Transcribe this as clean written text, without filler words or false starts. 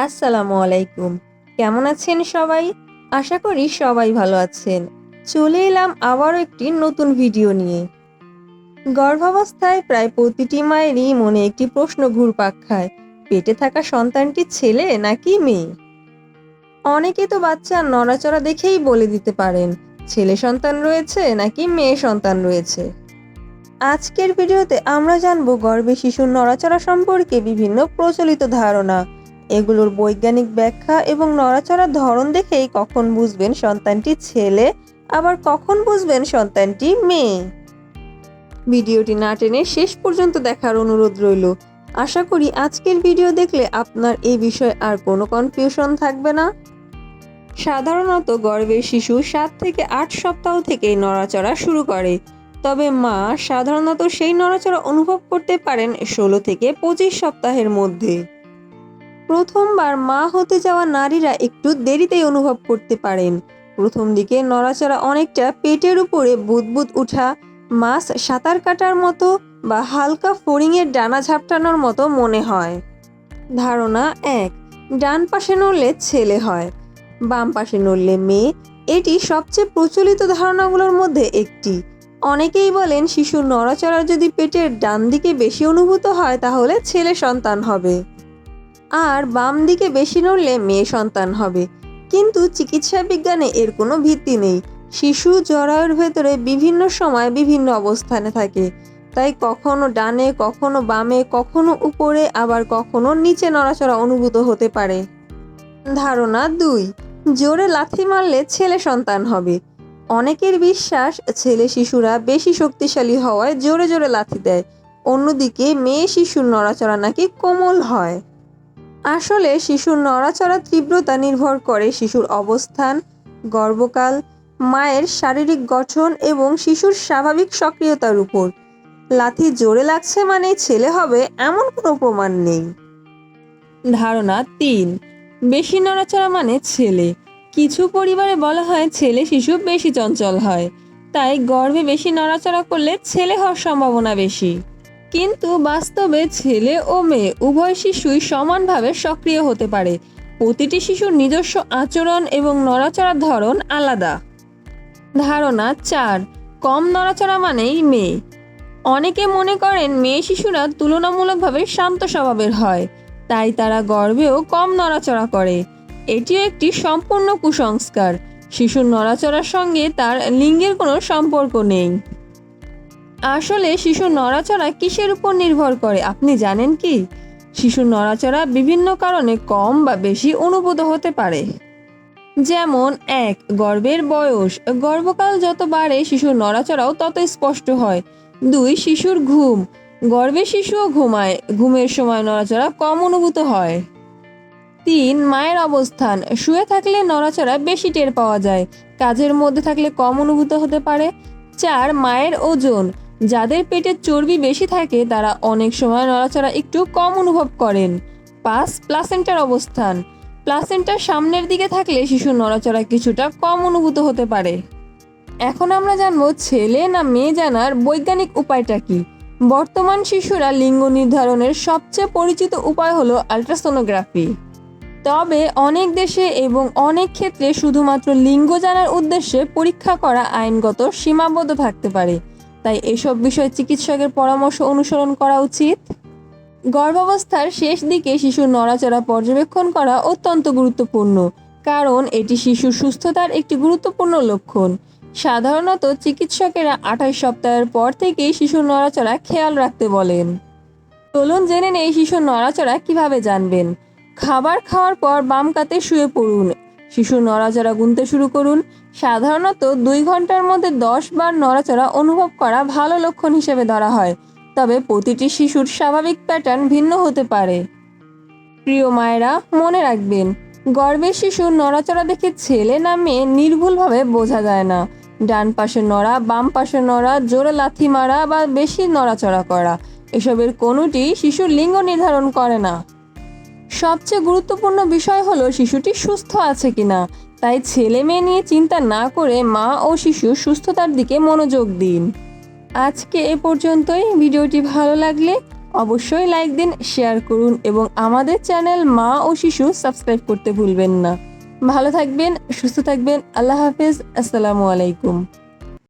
আসসালামু আলাইকুম। কেমন আছেন সবাই? আশা করি সবাই ভালো আছেন। চলে এলাম আবারও একটি নতুন ভিডিও নিয়ে। গর্ভাবস্থায় প্রায় প্রতিটি মায়েরই মনে একটি প্রশ্ন ঘুরপাক খায়, পেটে থাকা সন্তানটি ছেলে নাকি মেয়ে? অনেকে তো বাচ্চার নড়াচড়া দেখেই বলে দিতে পারেন ছেলে সন্তান রয়েছে নাকি মেয়ে সন্তান রয়েছে। আজকের ভিডিওতে আমরা জানব গর্ভে শিশুর নড়াচড়া সম্পর্কে বিভিন্ন প্রচলিত ধারণা, এগুলোর বৈজ্ঞানিক ব্যাখ্যা এবং নড়াচড়ার ধরন দেখেই কখন বুঝবেন সন্তানটি ছেলে, আবার কখন বুঝবেন সন্তানটি মেয়ে। ভিডিওটি না টেনে শেষ পর্যন্ত দেখার অনুরোধ রইল। আশা করি আজকের ভিডিও দেখলে আপনার এই বিষয়ে আর কোনো কনফিউশন থাকবে না। সাধারণত গর্ভের শিশু 7 থেকে 8 সপ্তাহ থেকেই নড়াচড়া শুরু করে, তবে মা সাধারণত সেই নড়াচড়া অনুভব করতে পারেন 16 থেকে 25 সপ্তাহের মধ্যে। প্রথমবার মা হতে যাওয়া নারীরা একটু দেরিতেই অনুভব করতে পারেন। প্রথম দিকে নড়াচড়া অনেকটা পেটের উপরে বুদবুদ উঠা, মাছ সাঁতার কাটার মতো বা হালকা ফড়িংয়ের ডানা ঝাপটানোর মতো মনে হয়। ধারণা 1, ডান পাশে নড়লে ছেলে হয়, বাম পাশে নড়লে মেয়ে। এটি সবচেয়ে প্রচলিত ধারণাগুলোর মধ্যে একটি। অনেকেই বলেন শিশুর নড়াচড়া যদি পেটের ডান দিকে বেশি অনুভূত হয় তাহলে ছেলে সন্তান হবে, আর বাম দিকে বেশি নড়লে মেয়ে সন্তান হবে। কিন্তু চিকিৎসা বিজ্ঞানে এর কোনো ভিত্তি নেই। শিশু জরায়ুর ভেতরে বিভিন্ন সময় বিভিন্ন অবস্থানে থাকে, তাই কখনো ডানে, কখনো বামে, কখনো উপরে, আবার কখনো নিচে নড়াচড়া অনুভূত হতে পারে। ধারণা 2, জোরে লাথি মারলে ছেলে সন্তান হবে। অনেকের বিশ্বাস ছেলে শিশুরা বেশি শক্তিশালী হওয়ায় জোরে জোরে লাথি দেয়, অন্যদিকে মেয়ে শিশুর নড়াচড়া নাকি কোমল হয়। আসলে শিশুর নড়াচড়া তীব্রতা নির্ভর করে শিশুর অবস্থান, গর্ভকাল, মায়ের শারীরিক গঠন এবং শিশুর স্বাভাবিক সক্রিয়তার উপর। লাথি জোরে লাগছে মানে ছেলে হবে এমন কোনো প্রমাণ নেই। ধারণা 3, বেশি নড়াচড়া মানে ছেলে। কিছু পরিবারে বলা হয় ছেলে শিশু বেশি চঞ্চল হয়, তাই গর্ভে বেশি নড়াচড়া করলে ছেলে হওয়ার সম্ভাবনা বেশি। কিন্তু বাস্তবে ছেলে ও মেয়ে উভয় শিশুই সমানভাবে সক্রিয় হতে পারে। প্রতিটি শিশুর নিজস্ব আচরণ এবং নড়াচড়ার ধরন আলাদা। ধারণা 4, কম নড়াচড়া মানেই মেয়ে। অনেকে মনে করেন মেয়ে শিশুরা তুলনামূলকভাবে শান্ত স্বভাবের হয়, তাই তারা গর্ভেও কম নড়াচড়া করে। এটিও একটি সম্পূর্ণ কুসংস্কার। শিশুর নড়াচড়ার সঙ্গে তার লিঙ্গের কোনো সম্পর্ক নেই। আসলে শিশুর নড়াচড়া কিসের উপর নির্ভর করে আপনি জানেন কি? শিশুর নড়াচড়া বিভিন্ন কারণে কম বা বেশি অনুভূত হতে পারে। যেমন 1, গর্ভের বয়স, গর্ভকাল যত বাড়ে শিশুর নড়াচড়াও তত স্পষ্ট হয়। 2, শিশুর ঘুম, গর্ভে শিশুও ঘুমায়, ঘুমের সময় নড়াচড়া কম অনুভূত হয়। 3, মায়ের অবস্থান, শুয়ে থাকলে নড়াচড়া বেশি টের পাওয়া যায়, কাজের মধ্যে থাকলে কম অনুভূত হতে পারে। 4, মায়ের ওজন, যাদের পেটে চর্বি বেশি থাকে তারা অনেক সময় নড়াচড়া একটু কম অনুভব করেন। 5, প্লাসেন্টার অবস্থান, প্লাসেন্টার সামনের দিকে থাকলে শিশুর নড়াচড়া কিছুটা কম অনুভূত হতে পারে। এখন আমরা জানবো ছেলে না মেয়ে জানার বৈজ্ঞানিক উপায়টা কি। বর্তমান শিশুরা লিঙ্গ নির্ধারণের সবচেয়ে পরিচিত উপায় হলো আল্ট্রাসোনোগ্রাফি। তবে অনেক দেশে এবং অনেক ক্ষেত্রে শুধুমাত্র লিঙ্গ জানার উদ্দেশ্যে পরীক্ষা করা আইনগত সীমাবদ্ধ থাকতে পারে, তাই এসব বিষয়ে চিকিৎসকের পরামর্শ অনুসরণ করা উচিত। গর্ভাবস্থার শেষ দিকে শিশুর নড়াচড়া পর্যবেক্ষণ করা অত্যন্ত গুরুত্বপূর্ণ, কারণ এটি শিশুর সুস্থতার একটি গুরুত্বপূর্ণ লক্ষণ। সাধারণত চিকিৎসকেরা 28 সপ্তাহের পর থেকেই শিশুর নড়াচড়া খেয়াল রাখতে বলেন। চলুন জেনে নেই শিশুর নড়াচড়া কিভাবে জানবেন। খাবার খাওয়ার পর বাম কাতে শুয়ে পড়ুন, শিশুর নড়াচড়া গুনতে শুরু করুন। সাধারণত 2 ঘন্টার মধ্যে 10 বার নড়াচড়া অনুভব করা ভালো লক্ষণ হিসেবে ধরা হয়, তবে প্রতিটি শিশুর স্বাভাবিক প্যাটার্ন ভিন্ন হতে পারে। প্রিয় মায়েরা, মনে রাখবেন গর্ভের শিশুর নড়াচড়া দেখে ছেলে না মেয়ে নির্ভুলভাবে বোঝা যায় না। ডান পাশে নড়া, বাম পাশে নড়া, জোরে লাথি মারা বা বেশি নড়াচড়া করা, এসবের কোনোটি শিশুর লিঙ্গ নির্ধারণ করে না। সবচেয়ে গুরুত্বপূর্ণ বিষয় হলো শিশুটি সুস্থ আছে কিনা, তাই ছেলে মেয়ে নিয়ে চিন্তা না করে মা ও শিশুর সুস্থতার দিকে মনোযোগ দিন। আজকে এ পর্যন্তই। ভিডিওটি ভালো লাগলে অবশ্যই লাইক দিন, শেয়ার করুন এবং আমাদের চ্যানেল মা ও শিশু সাবস্ক্রাইব করতে ভুলবেন না। ভালো থাকবেন, সুস্থ থাকবেন। আল্লাহ হাফেজ। আসসালামু আলাইকুম।